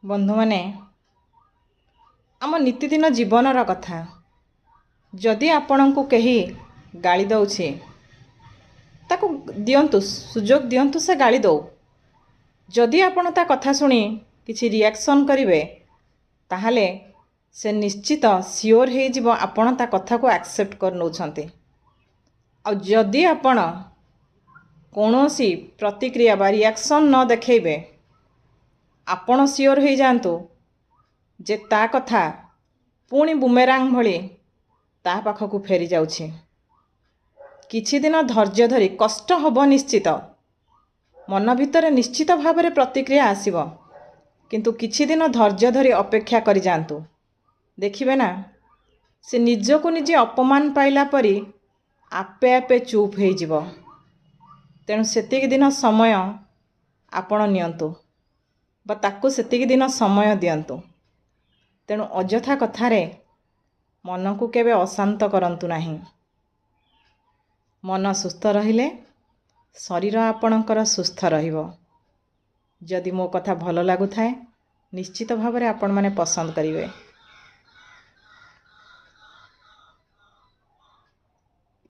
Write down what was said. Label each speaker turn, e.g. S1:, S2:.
S1: बंधु माने आम नितिदिन जीवनर कथा जदि आपण को कही गाली दौछे ताको दियंतु सुजोग दियंतु से गाली दो जदि आपण ता कथा शुणी किछि रिएक्शन करिवे ताहले से निश्चित सियोर हे जिवो आपण ता कथा को एक्सेप्ट कर नउछंती। आ जदि आपण कोनोसी प्रतिक्रिया बा रिएक्शन न देखेबे आपण सियोर हो जातु जे ता कथा पुणी बुमेरांग भली ता पाखकु फेरी जाउछि। किछि दिन धैर्य धरी कष्ट हब निश्चित मन भितर निश्चित भाव प्रतिक्रिया आसीबो किंतु किछि दिन धैर्य धरी अपेक्षा करि जातु देखिबे ना से निजको निजे अपमान पाइला परी आपे आपे चुप हो जिवो। तेणु सेतिक दिन समय आपण नियंतु बा ताकू सेतिक दिन समय दियंतु। तेणु अजथा कथारे मन को केबे अशांत करंतु नाही। मन सुस्थ रहिले शरीर आपणकर सुस्थ रहिबो। जदि मो कथा भल लागुथाए निश्चित भाव में आपण माने पसंद करिवे।